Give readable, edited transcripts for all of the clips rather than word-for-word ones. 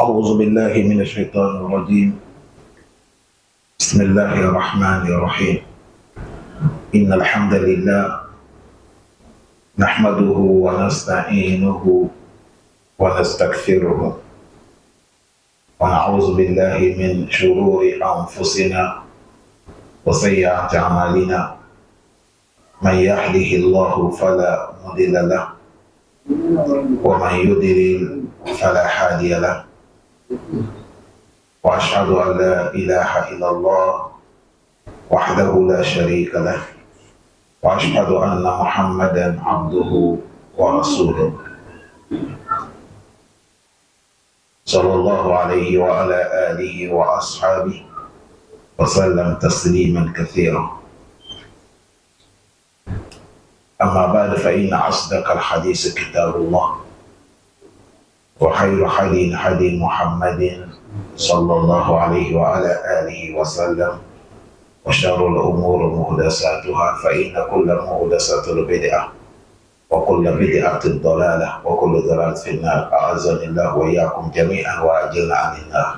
أعوذ بالله من الشيطان الرجيم. بسم الله الرحمن الرحيم. إن الحمد لله نحمده ونستعينه ونستغفره ونعوذ بالله من شرور أنفسنا وسيئات أعمالنا. من يهده الله فلا مضل له ومن يضلل فلا هادي له. وأشهد أن لا إله إلا الله وحده لا شريك له، وأشهد أن محمدا عبده ورسوله صلى الله عليه وعلى آله وأصحابه وسلم تسليما كثيرا. أما بعد، فإن أصدق الحديث كتاب الله، وخير هدي محمد صلى الله عليه وعلى آله وسلم، وشر الأمور محدثاتها، فإن كل محدثة بدعة وكل بدعة ضلالة وكل ضلالة في النار. أعزني الله وإياكم جميعا وأجرنا عن النار.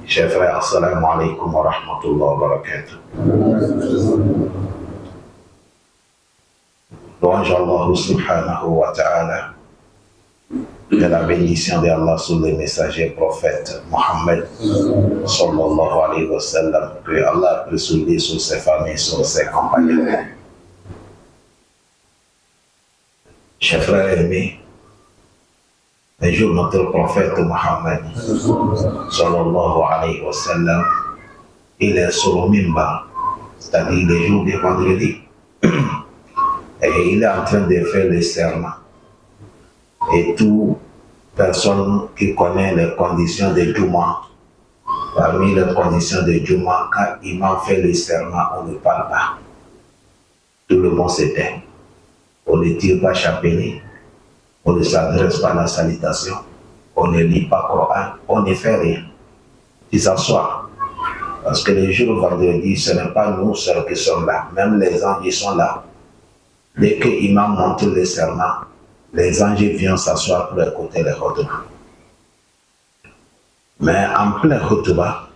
Chers frères, assalamu alaikum wa rahmatullahi wa barakatuh. Louange Allah subhanahu wa ta'ala, de la bénédiction d'Allah sur les messagers prophètes Mohammed sallallahu alayhi wa sallam, que Allah peut soulever sur ses familles, sur ses compagnons. Chers frères aimés, un jour notre prophète Mohammed sallallahu alayhi wa sallam, il est sur le mimbar, c'est-à-dire les jours de vendredi, et il est en train de faire le serment. Et toute personne qui connaît les conditions de Juma, parmi les conditions de Juma, quand l'imam fait le serment, on ne parle pas. Tout le monde s'éteint. On ne tire pas chapelet, on ne s'adresse pas à la salutation, on ne lit pas Coran, on ne fait rien. Ils s'assoient. Parce que les jours vendredi, ce n'est pas nous seuls qui sommes là, même les anges ils sont là. Dès que l'imam monte le serment, les anges viennent s'asseoir pour écouter les khutbahs. Mais en plein khutbah,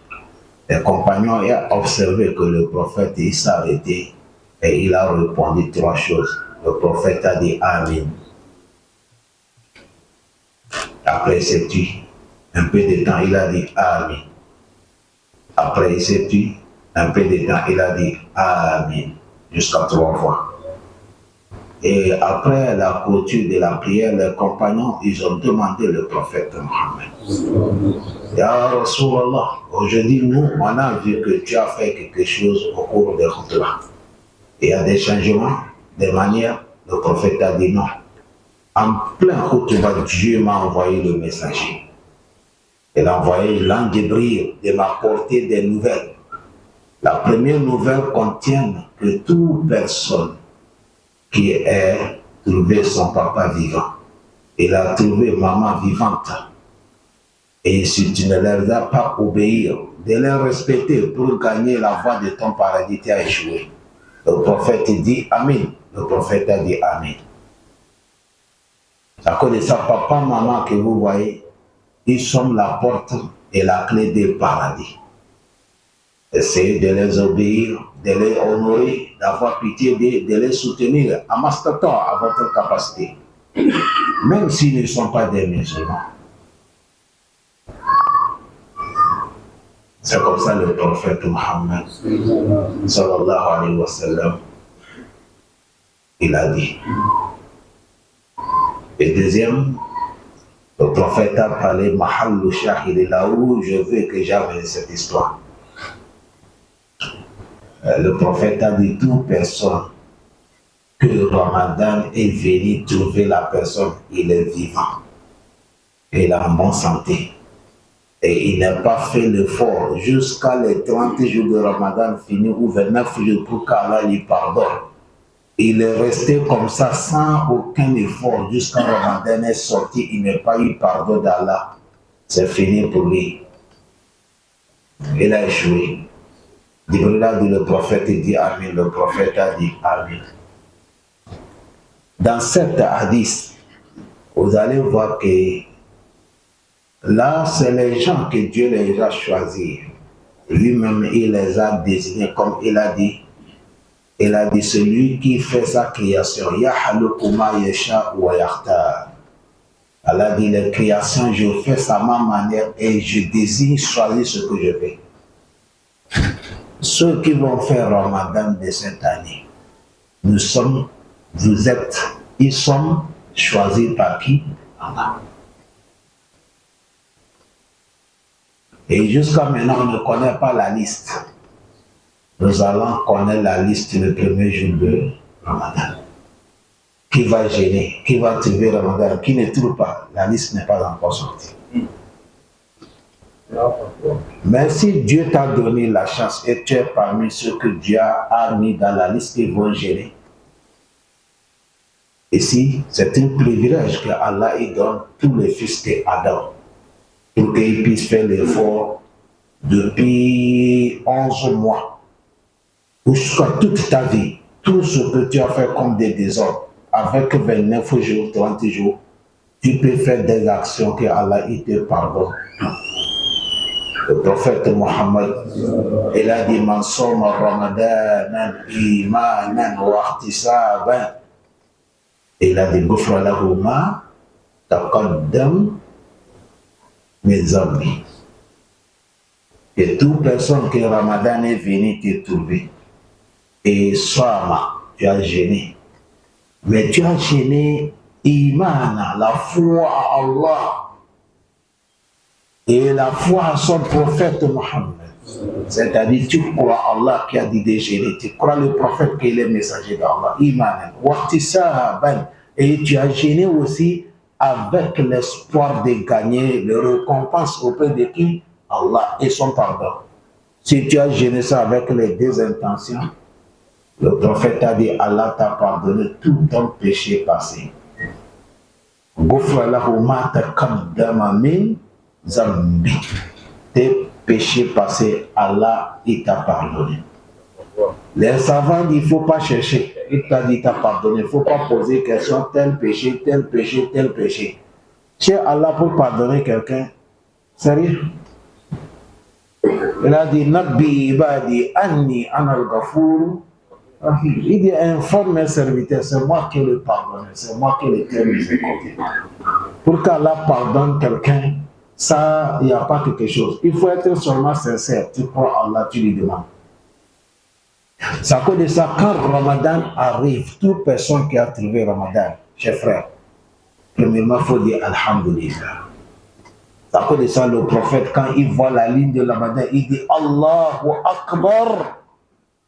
les compagnons ont observé que le prophète s'est arrêté et il a répondu trois choses. Le prophète a dit Amin. Après il s'est tu, un peu de temps, il a dit Amin. Après il s'est tu, un peu de temps, il a dit Amin. Jusqu'à trois fois. Et après la clôture de la prière, les compagnons, ils ont demandé le prophète Mohammed. Ya Rasulallah, aujourd'hui, nous, on a vu que tu as fait quelque chose au cours de khutbah. Il y a des changements, des manières, le prophète a dit non. En plein khutbah, Dieu m'a envoyé le messager. Il a envoyé l'ange Jibril de m'apporter des nouvelles. La première nouvelle contient que toute personne qui est trouvé son papa vivant. Il a trouvé maman vivante. Et si tu ne leur as pas obéir, de les respecter pour gagner la voie de ton paradis, tu as échoué. Le prophète dit Amen. Le prophète a dit Amen. À cause de ça, papa, maman que vous voyez, ils sont la porte et la clé du paradis. Essayez de les obéir, de les honorer, d'avoir pitié, de les soutenir à mastaton, à votre capacité. Même s'ils ne sont pas des musulmans. C'est comme ça le prophète Mohammed sallallahu alayhi wa sallam, il a dit. Et deuxième, le prophète a parlé Mahallou Shahid, là où je veux que j'amène cette histoire. Le prophète a dit toute personne que le Ramadan est venu trouver la personne, il est vivant, il est en bonne santé et il n'a pas fait l'effort jusqu'à les 30 jours de Ramadan fini ou 29 jours pour qu'Allah lui pardonne. Il est resté comme ça sans aucun effort jusqu'à Ramadan est sorti, il n'a pas eu pardon d'Allah. C'est fini pour lui. Il a échoué. Jibril a dit, le prophète dit Amen, le prophète a dit Amen. Dans cet hadith, vous allez voir que Là, c'est les gens que Dieu les a choisis. Lui-même, il les a désignés comme il a dit. Il a dit, celui qui fait sa création, Yahaluku ma yasha wa yakhtar. Elle a dit, les créations, je fais ça à ma manière et je désigne choisir ce que je fais. Ceux qui vont faire Ramadan de cette année, nous sommes, vous êtes, ils sont choisis par qui? Allah. Et jusqu'à maintenant, on ne connaît pas la liste. Nous allons connaître la liste le premier jour de Ramadan. Qui va gêner, qui va trouver Ramadan, qui ne trouve pas. La liste n'est pas encore sortie. Mais si Dieu t'a donné la chance et tu es parmi ceux que Dieu a mis dans la liste qui vont gêner, ici, c'est un privilège que Allah donne tous les fils d'Adam pour qu'ils puissent faire l'effort depuis 11 mois ou jusqu'à toute ta vie. Tout ce que tu as fait comme des désordres, avec 29 jours, 30 jours, tu peux faire des actions que Allah te pardonne. Le prophète Mohammed, il a dit Man soma Ramadan imanan wa ihtisaban. Il a dit Ghufra lahu ma taqaddam min zambi. Et toute personne que Ramadan est venu te trouver, et Sama, tu as gêné. Mais tu as gêné Imana, la foi à Allah. Et la foi à son prophète Mohammed. C'est-à-dire, tu crois Allah qui a dit de gêner, tu crois le prophète qui est le messager d'Allah. Iman. Et tu as gêné aussi avec l'espoir de gagner le récompense auprès de qui? Allah et son pardon. Si tu as gêné ça avec les deux intentions, le prophète a dit Allah t'a pardonné tout ton péché passé. Ghufra lahu ma taqaddama min zambi. Tes péchés passés, Allah, il t'a pardonné. Les savants disent, il ne faut pas chercher. Il t'a dit, il t'a pardonné. Il ne faut pas poser question, tel péché, tel péché, tel péché. Chez Allah, pour pardonner quelqu'un, sérieux? Il a dit, Nabbi ibadi anni anal ghafur. Il dit, informe mes serviteurs, c'est moi qui le pardonne, c'est moi qui le crée miséricordieux. Pour qu'Allah pardonne quelqu'un, ça, il n'y a pas quelque chose. Il faut être seulement sincère. Tu crois Allah, tu lui demandes. C'est à cause de ça, quand Ramadan arrive, toute personne qui a trouvé Ramadan, chers frères, premièrement, il faut dire Alhamdulillah. C'est à cause de ça, le prophète, quand il voit la ligne de Ramadan, il dit Allahu Akbar.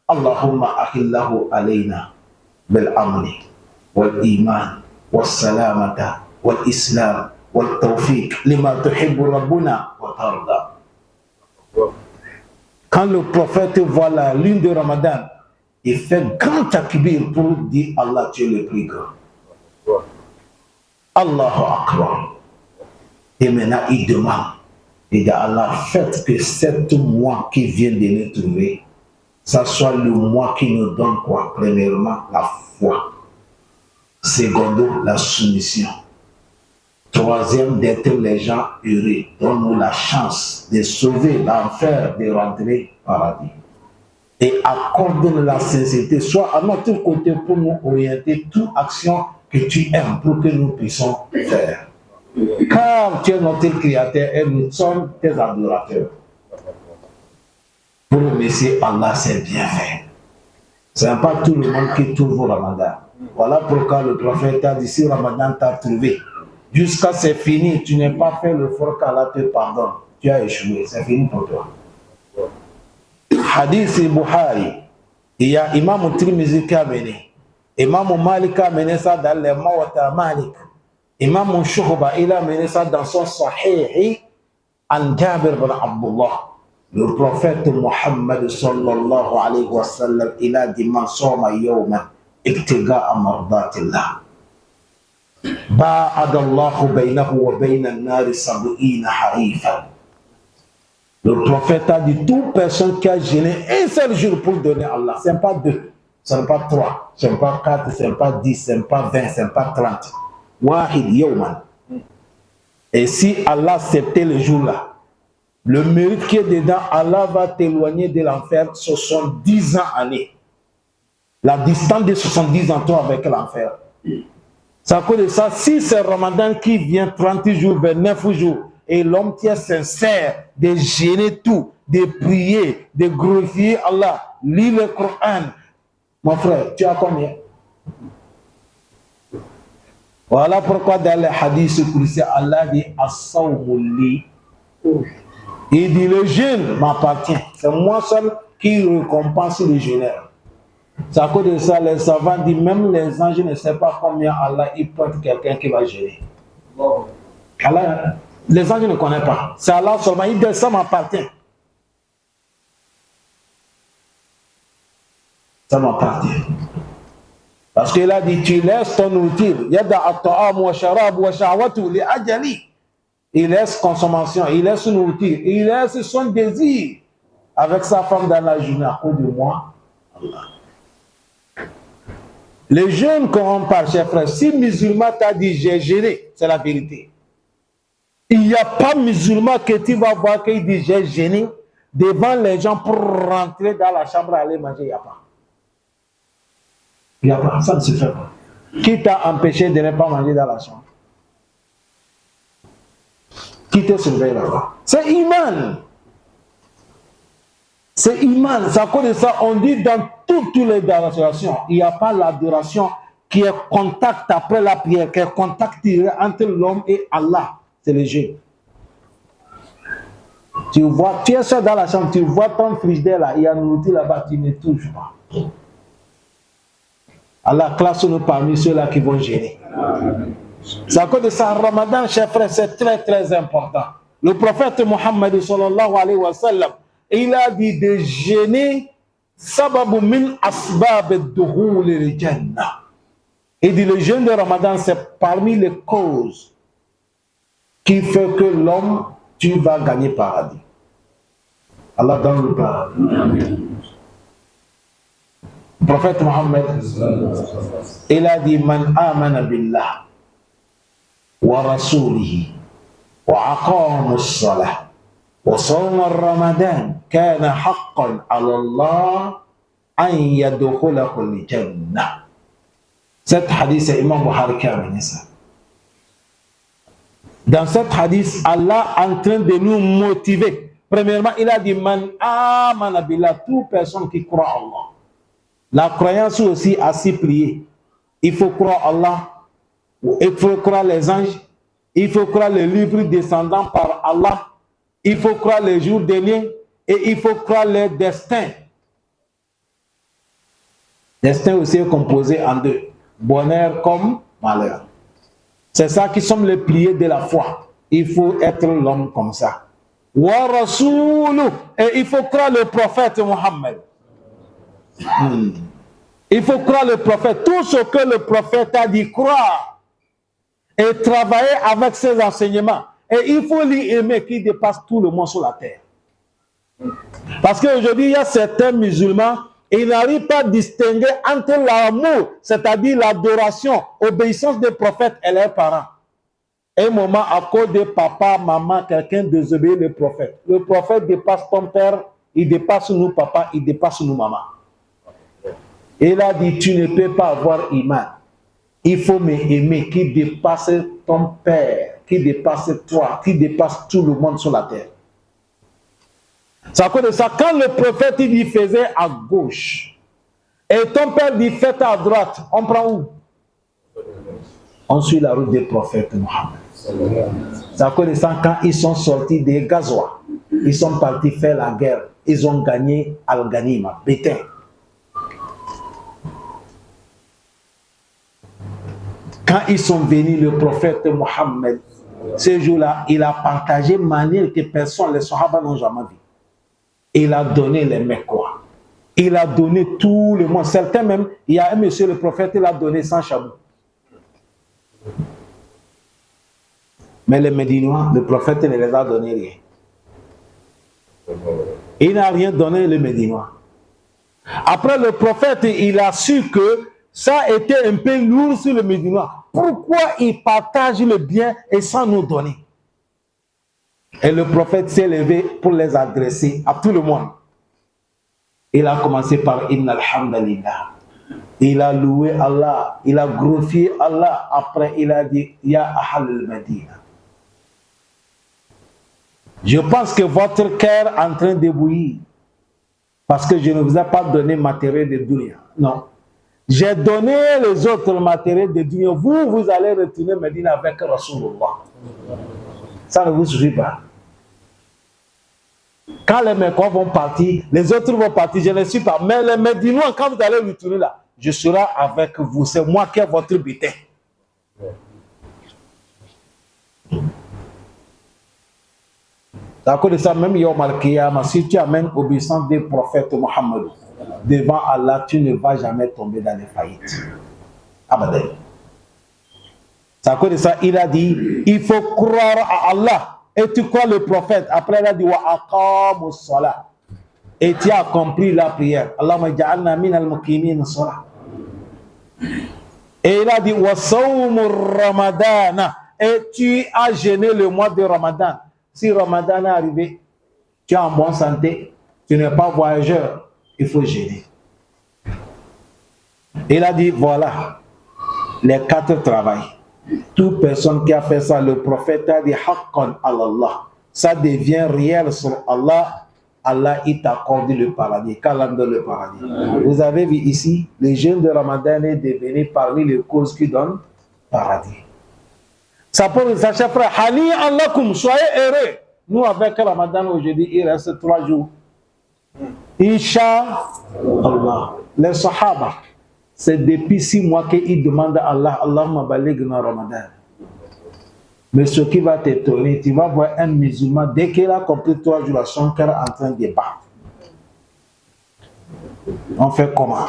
Allahumma akhillahu alayna bil amni, wal iman, wal salamata, wal islam. والتوفيق لما تحب ربنا وترضى. Quand le prophète voit la lune de Ramadan, il fait grand takbir pour dire Allah, tu es le plus grand. Allahu Akbar. Et maintenant il demande, il dit Allah, faites que 7 mois qui viennent de nous trouver, ça soit le mois qui nous donne quoi? Premièrement, la foi. Secondo, la soumission. Troisième, d'être les gens heureux. Donne-nous la chance de sauver l'enfer, de rentrer au paradis. Et accorde-nous la sincérité, soit à notre côté pour nous orienter toute action que tu aimes pour que nous puissions faire. Car tu es notre créateur et nous sommes tes adorateurs. Pour remercier Allah, c'est bien fait. Ce n'est pas tout le monde qui trouve au Ramadan. Voilà pourquoi le prophète a dit, si Ramadan t'a trouvé, jusqu'à c'est fini, tu n'as pas fait l'effort qu'Allah te pardonne. Tu as échoué, c'est fini pour toi. Hadith Bukhari, il y a Imam Tirmizi qui a mené. Imam Malik a mené ça dans les Mawata Malik. Imam Shuhba, il a mené ça dans son Sahih an Jabir bin Abdullah. Le prophète Muhammad sallallahu alayhi wa sallam, il a dit Man soma yawman ibtiga'a mardatillah. باعد الله بينه وبين النار 70 حريفا. Le prophète a dit toute personne qui a gêné un seul jour pour donner à Allah, ce n'est pas 2, ce n'est pas 3, ce n'est pas 4, ce n'est pas 10, ce n'est pas 20, ce n'est pas 30. Wahid yawman. Et si Allah acceptait le jour-là, le mérite qui est dedans, Allah va t'éloigner de l'enfer 70 ans années. La distance de 70 ans toi avec l'enfer. C'est à cause de ça, si c'est Ramadan qui vient 30 jours, 29 jours, et l'homme qui est sincère de gêner tout, de prier, de glorifier Allah, lit le Coran, mon frère, tu as combien? Voilà pourquoi dans les hadiths, Allah dit As-sawmuli. Il dit le jeûne m'appartient. C'est moi seul qui récompense les jeûneurs. C'est à cause de ça, les savants disent même les anges ne savent pas combien Allah il porte quelqu'un qui va jeûner. Allah, les anges ne connaissent pas. C'est Allah seulement. Il dit ça m'appartient. Ça m'appartient. Parce qu'il a dit tu laisses ton nourriture. Yada at-ta'am wa sharab wa shahwatu li ajali. Il laisse consommation, il laisse nourriture, il laisse son désir avec sa femme dans la journée à cause de moi. Allah. Les jeunes corrompent par chers frères. Si musulman t'a dit j'ai gêné, c'est la vérité. Il n'y a pas musulman que tu vas voir qu'il dit j'ai gêné devant les gens pour rentrer dans la chambre et aller manger. Il n'y a pas. Il n'y a pas. Ça ne se fait pas. Qui t'a empêché de ne pas manger dans la chambre? Qui te surveille là-bas? C'est Iman. C'est Iman. C'est à cause de ça, on dit dans toutes les adorations, il n'y a pas l'adoration qui est contact après la prière, qui est contact entre l'homme et Allah. C'est le jeûne. Tu vois, tu es seul dans la chambre, tu vois ton frigidaire là, il y a nourriture là-bas, tu ne touches pas. Allah classe-nous parmi ceux-là qui vont gêner. C'est à cause de ça, Ramadan, chers frères, c'est très très important. Le prophète Mohammed sallallahu alayhi wa sallam, il a dit de gêner sababu min asbab ad-dukhul al-jannah. Il dit le jeûne de Ramadan, c'est parmi les causes qui fait que l'homme, tu vas gagner paradis. Allah donne le paradis. Le prophète Mohammed, il a dit man amana billah wa rasulihi wa aqama as-salah wa sawma ramadan kana haqqan 'ala Allah an yadkhulahu al-jannah. Cet hadith, c'est Imam Bukhari qui a amené ça. Dans cet hadith, Allah est en train de nous motiver. Premièrement, il a dit man amana billah, toute personne qui croit en Allah. La croyance aussi a six piliers. Il faut croire Allah, il faut croire les anges, il faut croire les livres descendants par Allah, il faut croire les jours derniers et il faut croire les destins. Destin aussi est composé en deux, bonheur comme malheur. C'est ça qui sont les piliers de la foi. Il faut être l'homme comme ça. Wa Rasoulou, et il faut croire le prophète Mohammed. Il faut croire le prophète. Tout ce que le prophète a dit, croire et travailler avec ses enseignements. Et il faut lui aimer qui dépasse tout le monde sur la terre. Parce qu'aujourd'hui, il y a certains musulmans, ils n'arrivent pas à distinguer entre l'amour, c'est-à-dire l'adoration, obéissance des prophètes et leurs parents. Un moment, à cause de papa, maman, quelqu'un désobéit le prophète. Le prophète dépasse ton père, il dépasse nous papa, il dépasse nous maman. Et il a dit, tu ne peux pas avoir iman. Il faut m'aimer qui dépasse ton père, qui dépasse toi, qui dépasse tout le monde sur la terre. C'est à cause de ça, quand le prophète il faisait à gauche, et ton père dit faites à droite, on prend où? On suit la route des prophètes Mohammed. C'est à cause de ça, quand ils sont sortis des Gazois, ils sont partis faire la guerre, ils ont gagné Al-Ghanima, Bétain. Quand ils sont venus, le prophète Mohammed, ce jour-là, il a partagé de manière que personne, les Sahaba n'ont jamais vu. Il a donné les Mekwa. Il a donné tout le monde. Certains même, il y a un monsieur, le prophète, il a donné 100 chabous. Mais les Médinois, le prophète ne les a donné rien. Il n'a rien donné, les Médinois. Après, le prophète, il a su que ça a été un peu lourd sur le Médinois. Pourquoi il partage le bien et sans nous donner? Et le prophète s'est levé pour les adresser à tout le monde. Il a commencé par Inna alhamdulillah. Il a loué Allah, il a glorifié Allah. Après, il a dit Ya Ahal al-Madina. Je pense que votre cœur est en train de bouillir parce que je ne vous ai pas donné matériel de dunya. Non. J'ai donné les autres matériels de dunya. Vous allez retourner Médine avec Rasulullah. Ça ne vous suffit pas. Quand les Mécois vont partir, les autres vont partir, je ne suis pas. Mais les Médinois, quand vous allez retourner là, je serai avec vous. C'est moi qui ai votre butin. À cause de ça, même Yom al-Qiyamah, si tu amènes obéissance des prophètes Mohammed devant Allah, tu ne vas jamais tomber dans les faillites. Abadan. C'est à cause de ça, il a dit, il faut croire à Allah. Et tu crois le prophète. Après, il a dit, wa aqamu salat. Et tu as compris la prière. Allahumma ja'alna min al-muqimin salat. Et il a dit, wa sawmu ramadana. Et tu as jeûné le mois de Ramadan. Si Ramadan est arrivé, tu es en bonne santé, tu n'es pas voyageur, il faut jeûner. Il a dit, voilà, les 4 travails. Toute personne qui a fait ça, le prophète a dit, haqqan Allah. Ça devient réel sur Allah. Allah, il t'accorde le paradis. Qu'Allah donne le paradis. Vous avez vu ici, le jeûne de Ramadan est devenu parmi les causes qui donnent paradis. Ça pour sa chef frère, Hani Allahoum, soyez heureux. Nous, avec Ramadan aujourd'hui, il reste 3 jours. Inch'Allah. Les Sahaba, c'est depuis 6 mois qu'ils demandent à Allah, Allahumma balighna Ramadan. Mais ce qui va t'étonner, tu vas voir un musulman, dès qu'il a compris 3 jours, son cœur est en train de battre. On fait comment?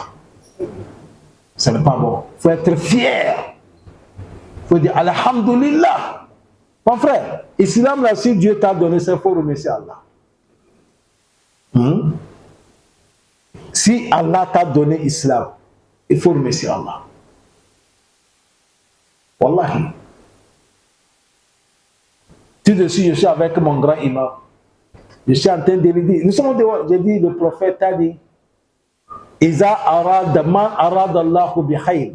Ce n'est pas bon. Il faut être fier. Il faut dire Alhamdulillah. Mon frère, Islam, là, si Dieu t'a donné, c'est faut remercier Allah. Si Allah t'a donné Islam, il faut remercier Allah. Wallahi. Tout de suite, je suis avec mon grand imam. Je suis en train de lui dire, nous sommes dehors, j'ai dit, le prophète a dit, Iza arada man arada Allahu bi khayr.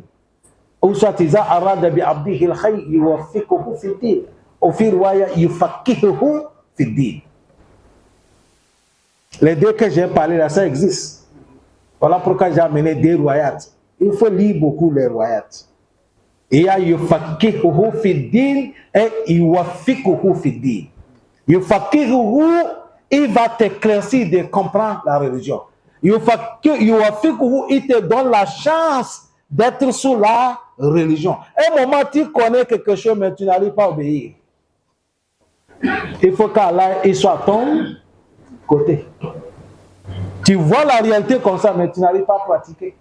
Ou soit Iza arada bi abdihi al khayr, yuwaffiquhu fi din. Ou fi riwaya, yufaqihuhu fi din. Les 2 que j'ai parlé là, ça existe. Voilà pourquoi j'ai amené 2 riwayats. Il faut lire beaucoup les riwayats. Il y a yufaqihuhu fi din et yuwaffiquhu fi din. Yufaqihuhu, il va t'éclaircir de comprendre la religion. Yuwaffiquhu, il te donne la chance d'être sous la religion. Un moment, tu connais quelque chose, mais tu n'arrives pas à obéir. Il faut qu'Allah soit à ton côté. Tu vois la réalité comme ça, mais tu n'arrives pas à pratiquer.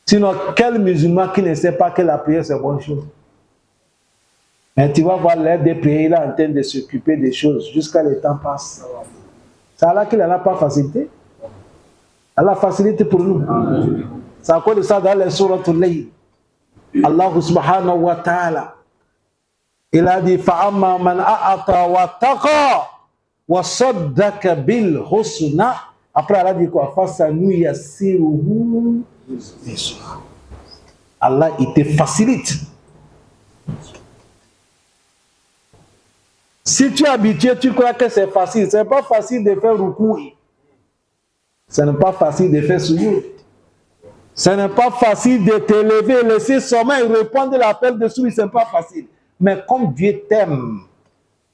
Sinon, quel musulman qui ne sait pas que la prière c'est bonne chose? Mais tu vas voir l'aide de prier, il est en train de s'occuper des choses jusqu'à le temps passe. C'est Allah qui n'a pas facilité. Allah facilite pour nous. C'est à cause de ça dans les sourates al-Layl. Allah subhanahu wa ta'ala, il a dit فَأَمَّا مَنْ أَعْطَى وَاتَّقَى وَصَدَّقَ بِالْحُسْنَى. Après, Allah dit quoi? فَسَنُيَسِّرُهُ. Allah, il te facilite. Si tu es habitué, tu crois que c'est facile. Ce n'est pas facile de faire rukou. Ce n'est pas facile de faire soujud. Ce n'est pas facile de te lever, laisser sommeil, répondre à l'appel de souris. Ce n'est pas facile. Mais comme Dieu t'aime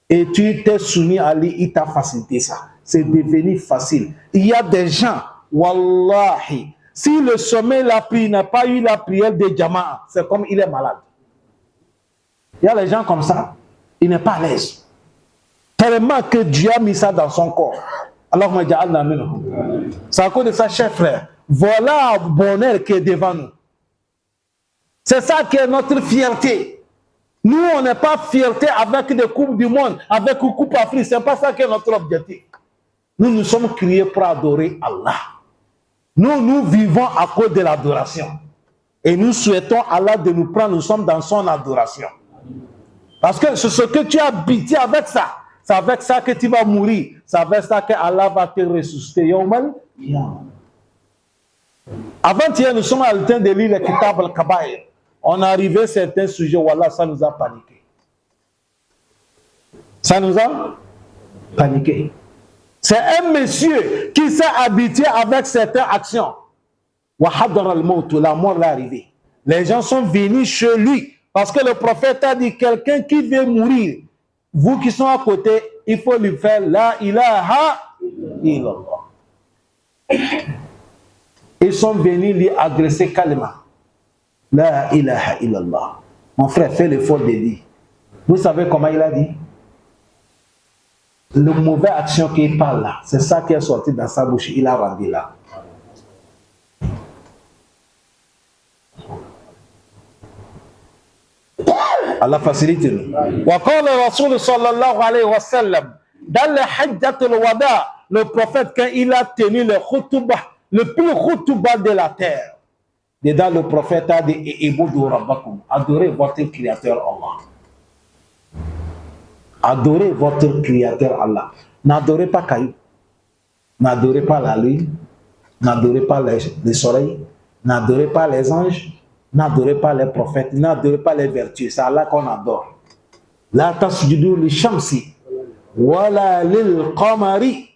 et tu t'es soumis à lui, il t'a facilité ça. C'est devenu facile. Il y a des gens, wallahi, si le sommeil l'a pris, il n'a pas eu la prière de Jama'a, c'est comme il est malade. Il y a des gens comme ça, il n'est pas à l'aise. Tellement que Dieu a mis ça dans son corps. Alors, c'est à cause de ça, cher frère. Voilà un bonheur qui est devant nous. C'est ça qui est notre fierté. Nous, on n'est pas fierté avec des coupes du monde, avec une coupe Afrique. Ce n'est pas ça qui est notre objectif. Nous, nous sommes créés pour adorer Allah. Nous vivons à cause de l'adoration. Et nous souhaitons Allah de nous prendre, nous sommes dans son adoration. Parce que c'est ce que tu as habité avec ça. C'est avec ça que tu vas mourir. C'est avec ça que Allah va te ressusciter. Avant-hier, nous sommes en train de lire le Kitab al-Kabaïr. On est arrivé à certains sujets, voilà, ça nous a paniqué. Ça nous a paniqué. C'est un monsieur qui s'est habitué avec certaines actions. La mort est arrivée. Les gens sont venus chez lui. Parce que le prophète a dit, quelqu'un qui veut mourir, vous qui sont à côté, il faut lui faire la ilaha illallah. Ils sont venus lui agresser calmement. La ilaha illallah. Mon frère, fais l'effort de dire. Vous savez comment il a dit? Le mauvais action qu'il parle là, c'est ça qui est sorti dans sa bouche. Il a rendu là. Allah facilite-nous. Wa qala Rasul sallallahu alayhi wa sallam, dans le hajjat al-wada, le prophète, quand il a tenu le khutbah, le plus khutbah de la terre, dedans le prophète a dit, Ibudu rabbakum, adorez votre créateur Allah. Adorez votre créateur Allah. N'adorez pas Caillou, n'adorez pas la lune, n'adorez pas les soleils, n'adorez pas les anges, n'adorez pas les prophètes, n'adorez pas les vertus. C'est Allah qu'on adore. La tasjudu li shamsi, wala lil qamari,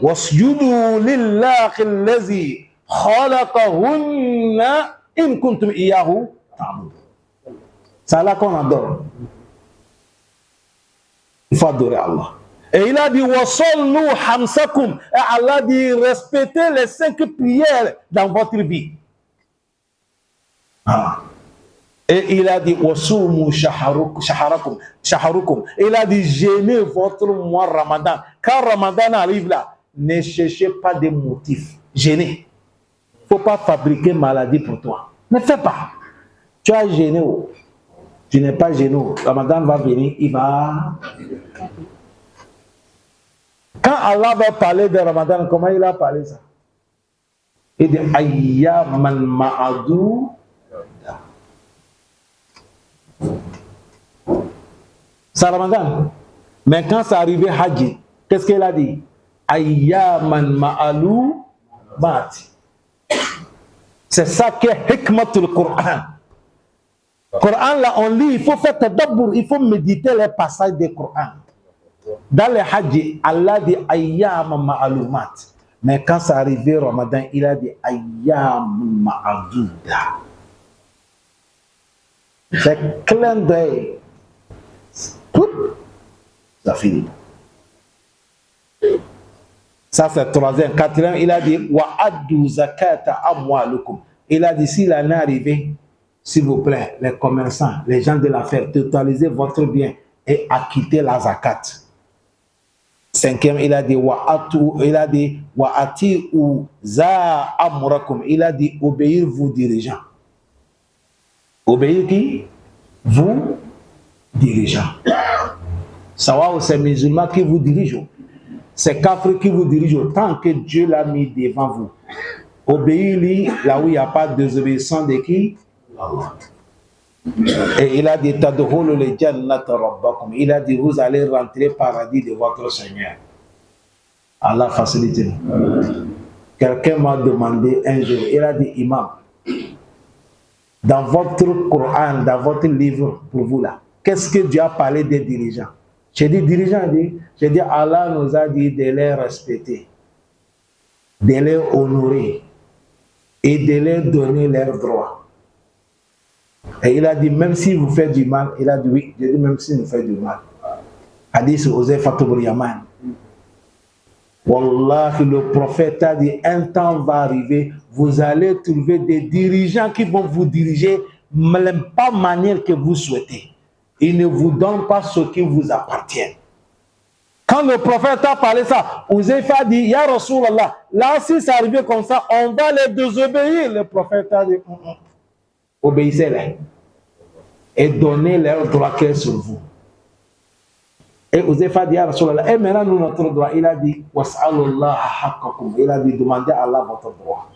wasjudu lillahi allazi khalaqahunna in kuntum iyahu ta'budun. C'est Allah qu'on adore. Il faut adorer Allah. Et il a dit, wasallu hamsakum. Et Allah dit, respectez les 5 prières dans votre vie. Ah. Et il a dit, wasumu shaharukum. Il a dit, jeûnez votre mois Ramadan. Quand Ramadan arrive là, ne cherchez pas de motifs. Jeûnez. Il ne faut pas fabriquer maladie pour toi. Ne fais pas. Tu as jeûné. Tu n'es pas jeûné. Ramadan va venir, il va... Quand Allah va parler de Ramadan, comment il a parlé ça? Il dit Ayyaman ma'adu. C'est Ramadan. Mais quand c'est arrivé Hajj, qu'est-ce qu'il a dit? Ayyaman ma'alu mati. C'est ça qui est hikmatul Coran. Coran là on lit, il faut faire tadabbur, il faut méditer les passages du Coran. Dans le Hajj, Allah dit Ayyam ma'alumat. Mais quand c'est arrivé Ramadan, il a dit Ayyam ma'aduda. C'est clin d'œil. Ça finit. Ça c'est troisième. Quatrième, il a dit Wa'addu zakata amwalukum. Il a dit s'il en est arrivé, s'il vous plaît, les commerçants, les gens de l'affaire, totalisez votre bien et acquittez la zakat. Cinquième, il a dit wa'ati ou za amurakum. Il a dit obéir vos dirigeants. Obéir qui? Vous dirigeants. Savoir c'est musulmans qui vous dirigent. C'est kafir qui vous dirigent tant que Dieu l'a mis devant vous. Obéir là où il n'y a pas de désobéissance de qui? Allah. Et il a dit tadkhulu li jannati rabbakum. Il a dit vous allez rentrer au paradis de votre Seigneur. Allah facilite. Quelqu'un m'a demandé un jour, il a dit imam, dans votre Coran, dans votre livre pour vous là, qu'est-ce que Dieu a parlé des dirigeants? J'ai dit dirigeants, j'ai dit Allah nous a dit de les respecter, de les honorer et de leur donner leurs droits. Et il a dit, même si vous faites du mal, il a dit oui, j'ai dit même si vous faites du mal. Hadith Huzaifa ibn Yaman. Wallahi, le prophète a dit, un temps va arriver, vous allez trouver des dirigeants qui vont vous diriger, mais pas de manière que vous souhaitez. Ils ne vous donnent pas ce qui vous appartient. Quand le prophète a parlé ça, Huzaifa a dit, Ya Rasulallah, là si c'est arrivé comme ça, on va les désobéir. Le prophète a dit, obéissez-les et donnez leur droit qui est sur vous. Et Huzaifa dit à Rasulallah, et maintenant nous notre droit, il a dit, was'alullah haqqakum. Il a dit, demandez à Allah votre droit.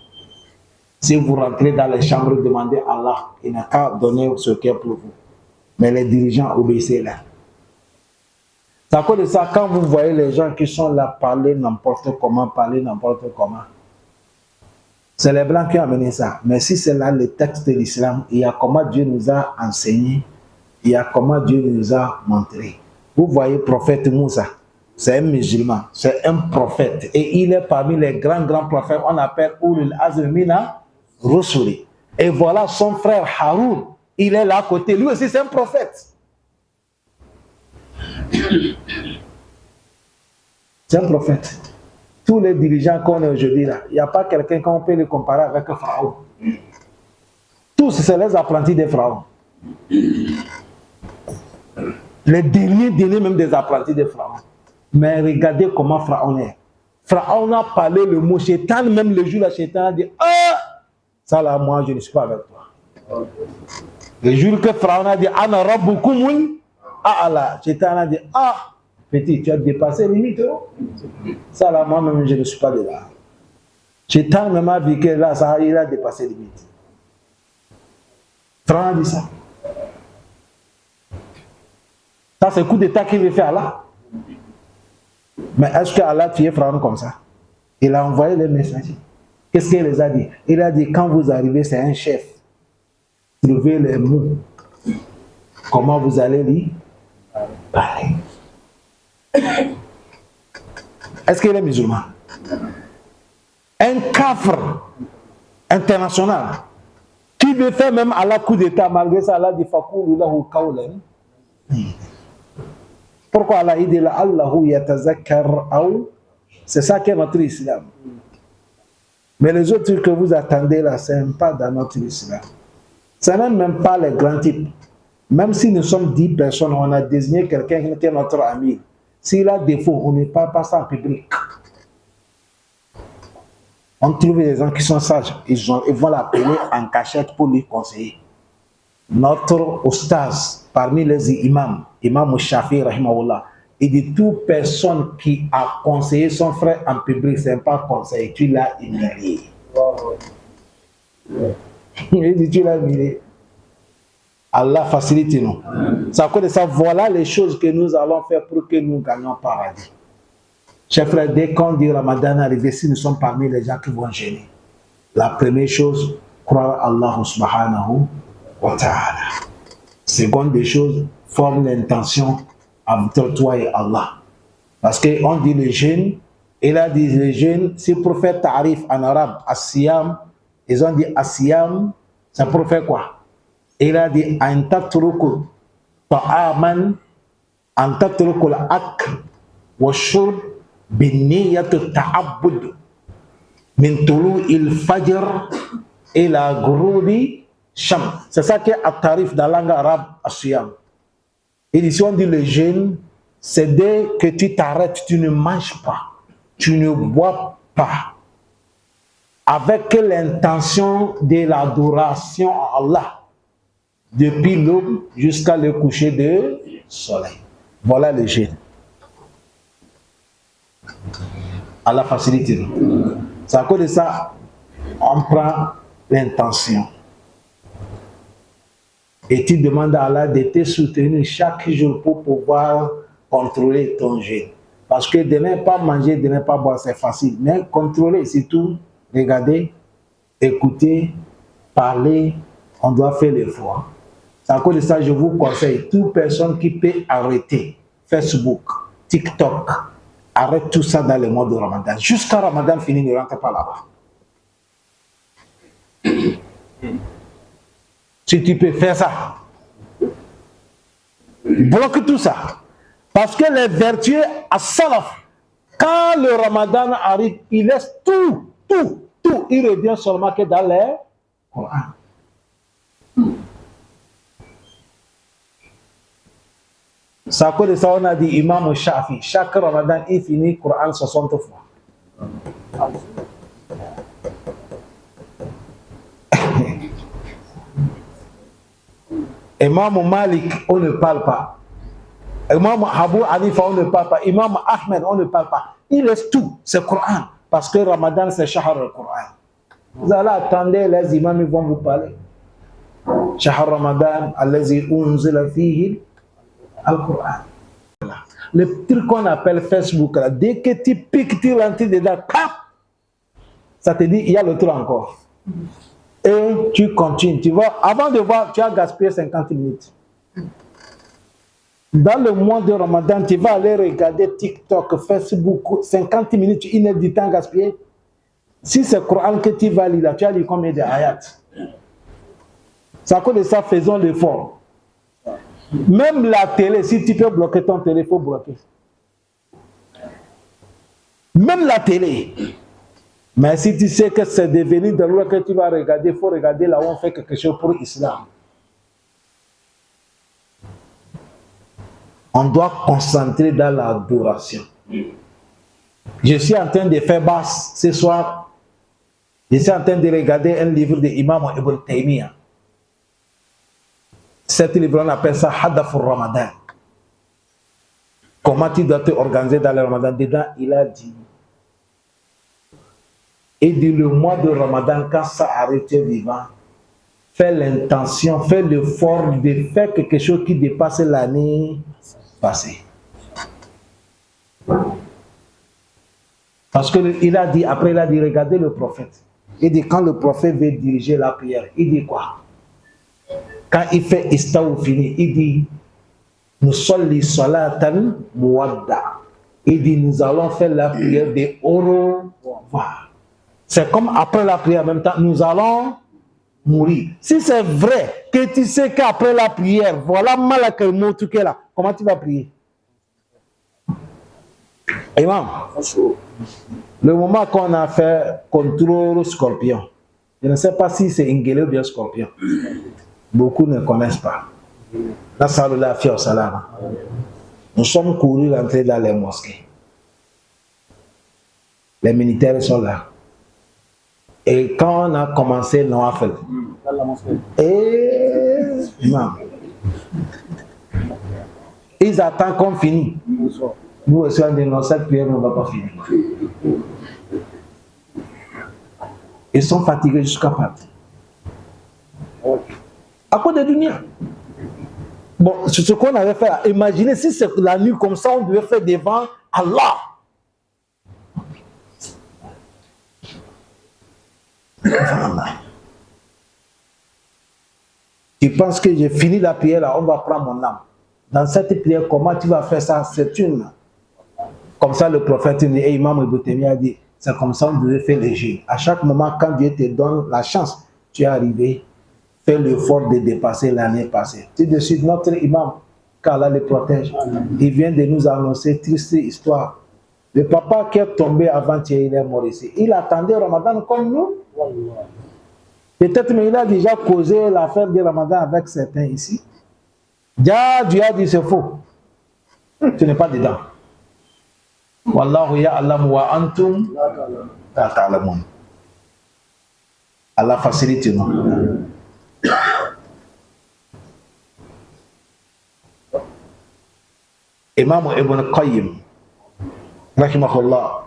Si vous rentrez dans les chambres, demandez à Allah, il n'a qu'à donner ce qui est pour vous. Mais les dirigeants, obéissez-les. C'est à cause de ça, quand vous voyez les gens qui sont là parler n'importe comment, c'est les Blancs qui ont amené ça. Mais si c'est là le texte de l'islam, il y a comment Dieu nous a enseigné, il y a comment Dieu nous a montré. Vous voyez, prophète Moussa, c'est un musulman, c'est un prophète. Et il est parmi les grands prophètes, on appelle Ulul Azmi mina Rusuli. Et voilà son frère Haroun, il est là à côté. Lui aussi, c'est un prophète. C'est un prophète. Tous les dirigeants qu'on a aujourd'hui là, il n'y a pas quelqu'un qu'on peut le comparer avec Pharaon. Tous, c'est les apprentis des Pharaons. Les derniers même des apprentis des Pharaons. Mais regardez comment Pharaon est. Pharaon a parlé le mot Shaitan, même le jour là, Shaitan a dit ah, ça là, moi je ne suis pas avec toi. Le jour que Pharaon a dit Ana Rabbukumul A'la, Shaitan a dit ah, petit, tu as dépassé les limites. Ça là, moi-même, je ne suis pas de là. Shaitan même a vu que là, ça, il a dépassé les limites. Pharaon a dit ça. Ça, c'est le coup d'état qu'il veut faire là. Mais est-ce qu'Allah tuait Pharaon comme ça? Il a envoyé les messagers. Qu'est-ce qu'il les a dit? Il a dit, quand vous arrivez, c'est un chef. Trouvez les mots. Comment vous allez lui parler? Est-ce qu'il est musulman? Un kafir international qui veut faire même à la coup d'état, malgré ça, Allah dit Fakoulou lahu kawlan. Pourquoi Allah dit là Allahu yatazakkar ou c'est ça qui est notre islam. Mais les autres trucs que vous attendez là, ce n'est pas dans notre islam. Ce n'est même pas les grands types. Même si nous sommes 10 personnes, on a désigné quelqu'un qui est notre ami. S'il a défaut, on ne parle pas ça en public. On trouve des gens qui sont sages, ils vont l'appeler en cachette pour lui conseiller. Notre oustaz, parmi les imams, Imam Shafi, rahimahullah, il dit toute personne qui a conseillé son frère en public, ce n'est pas conseil, tu l'as humilié. Il dit tu l'as humilié. Allah facilite nous. C'est à cause de ça, voilà les choses que nous allons faire pour que nous gagnions paradis. Chers frères, dès qu'on dit Ramadan arrivé, si nous sommes parmi les gens qui vont gêner, la première chose, croire Allah subhanahu wa ta'ala. Seconde des choses, forme l'intention entre toi et Allah. Parce qu'on dit le jeûne, il a dit le jeûne, si le prophète arrive en arabe, as-siyam, ils ont dit as-siyam, ça pour faire quoi? Il a dit an tatruku ta'aman, an tatruku al-akl wa shurb bin-niyyat ta'abbud min tulu'il fajr ila ghurubi sham. C'est ça qui est à tarif dans la langue arabe as-siyam. Et ici on dit le jeûne, c'est dès que tu t'arrêtes, tu ne manges pas, tu ne bois pas, avec l'intention de l'adoration à Allah, depuis l'aube jusqu'à le coucher du soleil. Voilà le jeûne. Allah facilite nous. C'est à cause de ça, on prend l'intention. Et tu demandes à Allah de te soutenir chaque jour pour pouvoir contrôler ton jeûne. Parce que de ne pas manger, de ne pas boire, c'est facile. Mais contrôler, c'est tout. Regarder, écouter, parler, on doit faire l'effort. C'est à cause de ça, je vous conseille, toute personne qui peut arrêter Facebook, TikTok, arrête tout ça dans le mois de Ramadan. Jusqu'à Ramadan fini, ne rentre pas là-bas. Si tu peux faire ça, bloque tout ça. Parce que les vertueux à Salaf, quand le Ramadan arrive, il laisse tout. Il revient seulement que dans le Coran. C'est à cause de ça, on a dit Imam Shafi, chaque Ramadan, il finit le Coran 60 fois. Imam Malik, on ne parle pas. Imam Abu Hanifa, on ne parle pas. Imam Ahmed, on ne parle pas. Il laisse tout, c'est le Coran. Parce que Ramadan, c'est Shahar al-Quran. Vous allez attendre, les imams vont vous parler. Shahar Ramadan, allazi unzila fihi al-Quran. Le truc qu'on appelle Facebook, là, dès que tu piques, tu rentres dedans, cap, ça te dit, il y a le truc encore. Et tu continues. Tu vois, avant de voir, tu as gaspillé 50 minutes. Dans le mois de Ramadan, tu vas aller regarder TikTok, Facebook, 50 minutes, 1 heure du temps gaspillé. Si c'est le Coran que tu vas lire, tu as lu combien d'ayats? C'est à cause de ça, faisons l'effort. Même la télé, si tu peux bloquer ton télé, il faut bloquer. Même la télé. Mais si tu sais que c'est devenu de l'eau que tu vas regarder, il faut regarder là où on fait quelque chose pour l'islam. On doit concentrer dans l'adoration. Je suis en train de faire basse ce soir. Je suis en train de regarder un livre de Imam Ibn Taymiyyah. Cet livre, on appelle ça Hadafur Ramadan. Comment tu dois te organiser dans le Ramadan? Dedans, il a dit. Et dit le mois de Ramadan, quand ça arrête vivant, fais l'intention, fais l'effort de faire quelque chose qui dépasse l'année passée. Parce qu'il a dit, après il a dit, regardez le prophète. Il dit, quand le prophète veut diriger la prière, il dit quoi? Quand il fait Istaou fini, il dit, nous sommes les salatan muwadda. Il dit, nous allons faire la prière de au revoir. C'est comme après la prière, en même temps, nous allons mourir. Si c'est vrai que tu sais qu'après la prière, voilà mal que le mot tout est là, comment tu vas prier? Imam, le moment qu'on a fait contrôle scorpion, je ne sais pas si c'est Ingélé ou bien scorpion. Beaucoup ne connaissent pas. La salle de la fière au salam. Nous sommes courus rentrer dans les mosquées. Les militaires sont là. Et quand on a commencé Noafel, ils attendent qu'on finisse. Nous aussi, on dit non, cette prière ne va pas finir. Ils sont fatigués jusqu'à partir. À cause de l'unir. Bon, c'est ce qu'on avait fait. Imaginez si c'est la nuit comme ça, on devait faire devant Allah. Tu penses que j'ai fini la prière là, on va prendre mon âme. Dans cette prière, comment tu vas faire ça? C'est une. Comme ça, le prophète dit, et Imam Ibn Taymiyyah a dit, c'est comme ça on devait faire les jeûnes. À chaque moment, quand Dieu te donne la chance, tu es arrivé, fais l'effort de dépasser l'année passée. Tout de suite, notre imam, qu'Allah le protège, il vient de nous annoncer triste histoire. Le papa qui est tombé avant-hier, il est mort ici. Il attendait Ramadan comme nous. Peut-être, mais il a déjà causé l'affaire de Ramadan avec certains ici. Dieu a dit c'est faux. Tu n'es pas dedans. Wallahu ya'lamu wa antum la ta'lamun. Allah facilite nous. Imam Ibn Qayyim rahimahullah,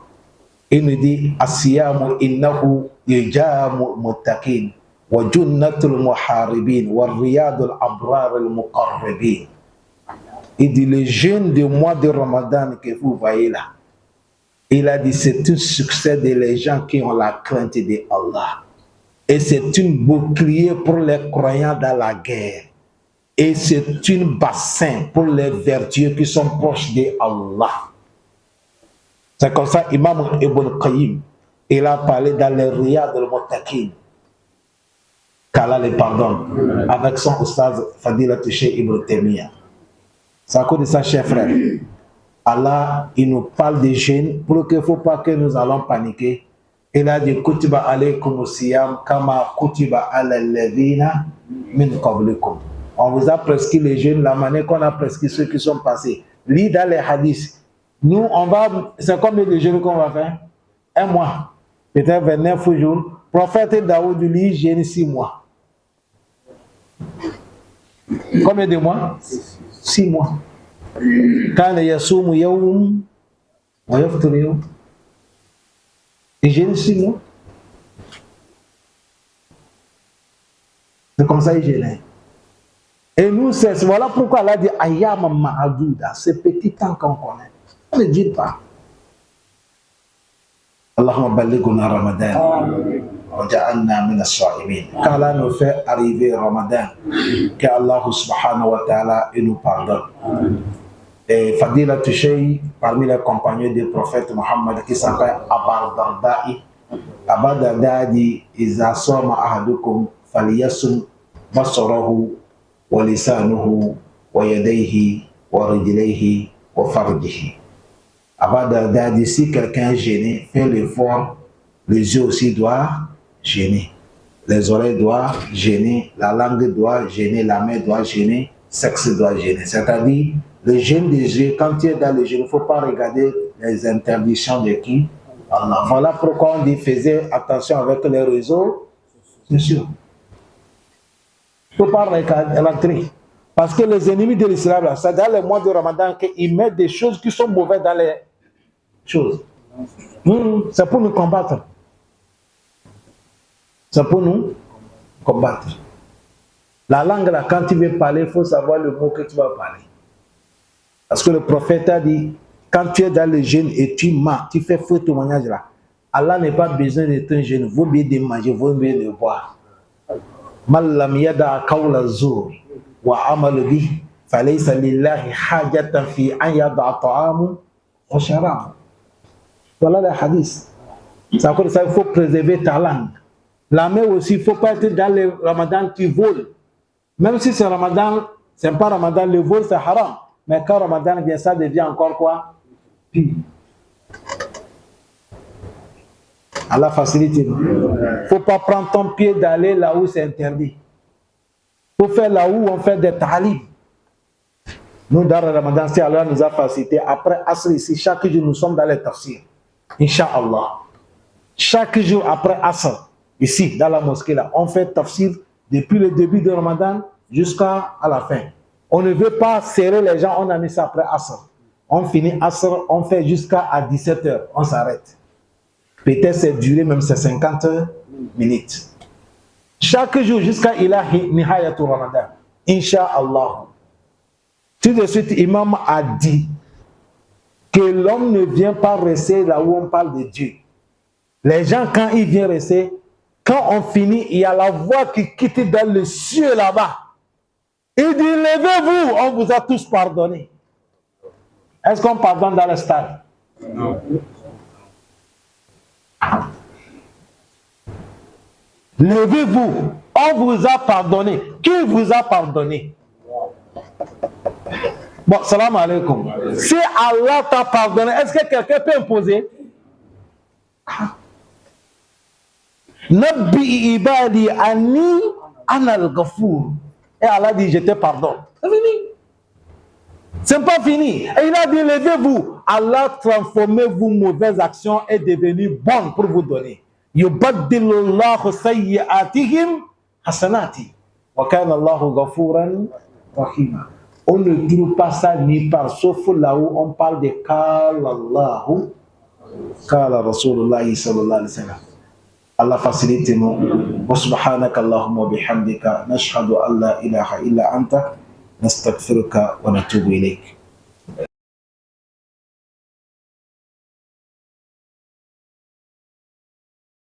il nous dit as-siyamu innahu yujamu muttaqin wa junnatul muharibin wa riyadul abrar al muqarrabin. Il dit le jeûne du mois de Ramadan que vous voyez là, il a dit c'est un succès des gens qui ont la crainte de Allah. Et c'est une bouclier pour les croyants dans la guerre. Et c'est une bassin pour les vertueux qui sont proches de Allah. C'est comme ça, Imam Ibn Qayyim, il a parlé dans les Riyad al-Muttaqin. Qu'Allah les pardonne. Avec son oustaz Fadilat Cheikh Ibn Taymiyyah. C'est à cause de ça, chers frères. Allah, il nous parle des jeûnes pour qu'il ne faut pas que nous allons paniquer. Il a dit Kutiba alaykum siyam kama kutiba ala alladhina min qablikum. On vous a prescrit les jeûnes la manière qu'on a prescrit ceux qui sont passés. Lis dans les hadiths. Nous, on va. C'est combien de jeûnes qu'on va faire? 1 mois. Peut-être 29 jours. Prophète Daoud lit jeûne 6 mois. Combien de mois? 6 mois. Kana yasumu yawm wa yafṭiru yawm. Et jeûne 6 mois. C'est comme ça il jeûne. Et nous, voilà pourquoi Allah dit Ayyam Ma'adouda, ce petit temps qu'on connaît. Ne dites pas. Allahumma ballighna Ramadan. Waja'alna min as-sa'imin. Qu'Allah nous fait arriver Ramadan. Qu'Allah subhanahu wa ta'ala nous pardonne. Et Fadila Touchéi, parmi les compagnons du prophète Mohammed, qui s'appelle Abu Darda'i. Abu Darda'i dit Iza soma ahadukum faliyasum basarahu wa lisanuhu wa yadayhi wa rijlayhi wa farjihi. Abu Darda'i dit si quelqu'un est gêné, fait l'effort, les yeux aussi doivent gêner, les oreilles doivent gêner, la langue doit gêner, la main doit gêner, le sexe doit gêner. C'est-à-dire, le jeûne des yeux, quand tu es dans le jeûne, il ne faut pas regarder les interdictions de qui? Allah. Voilà pourquoi on dit faisait attention avec les réseaux sociaux. Il ne faut pas rentrer. Parce que les ennemis de l'islam, c'est dans les mois de Ramadan qu'ils mettent des choses qui sont mauvaises dans les choses. C'est pour nous combattre. C'est pour nous combattre. La langue, là, quand tu veux parler, il faut savoir le mot que tu vas parler. Parce que le prophète a dit, quand tu es dans le jeûne et tu mens, tu fais faux témoignage là, Allah n'a pas besoin d'être un jeûne. Vaut mieux de manger, vaut mieux de boire. Mal lam yada qawla zur wa amal bih falaysa lillahi hajatan fi an yada ta'amu wa sharab. Voilà le hadith. Ça veut dire qu'il faut préserver ta langue. La main aussi, il ne faut pas être dans le Ramadan, tu voles. Même si c'est Ramadan, ce n'est pas Ramadan, le vol c'est haram. Mais quand Ramadan vient, ça devient encore quoi? Pire. Allah facilite. Il ne faut pas prendre ton pied d'aller là où c'est interdit. Il faut faire là où on fait des talibs. Nous, dans le Ramadan, si Allah nous a facilité, après Asr ici, chaque jour, nous sommes dans les tafsirs. Inch'Allah. Chaque jour après Asr, ici, dans la mosquée, là, on fait tafsir depuis le début de Ramadan jusqu'à la fin. On ne veut pas serrer les gens, on a mis ça après Asr. On finit Asr, on fait jusqu'à 17h, on s'arrête. Peut-être c'est duré même c'est 50 minutes. Chaque jour jusqu'à ila nihayatul Ramadan. Inch'Allah. Tout de suite, Imam a dit que l'homme ne vient pas rester là où on parle de Dieu. Les gens, quand ils viennent rester, quand on finit, il y a la voix qui quitte dans le ciel là-bas. Il dit, levez-vous, on vous a tous pardonné. Est-ce qu'on pardonne dans le stade? Non. Levez-vous, on vous a pardonné. Qui vous a pardonné? Bon, salam alaikum. Si Allah t'a pardonné, est-ce que quelqu'un peut imposer? Nabbi ibadi anni anal ghafour. Et Allah dit, je te pardonne. C'est fini. C'est pas fini. Et il a dit, levez-vous. Allah transformez vos mauvaises actions et devenue bonnes pour vous donner. Yubaddilullahu sayyi'atihim hasanati. Wa kana Allahu ghafuran rahima. On ne trouve pas ça ni par sauf là où on parle de Kalallahu, Kala Rasulullah sallallahu alayhi wa sallam. Allah facilite nous. Wa subhanaka Allahumma bihamdika nashhadu an la ilaha illa anta nastaghfiruka wa natubu ilayk.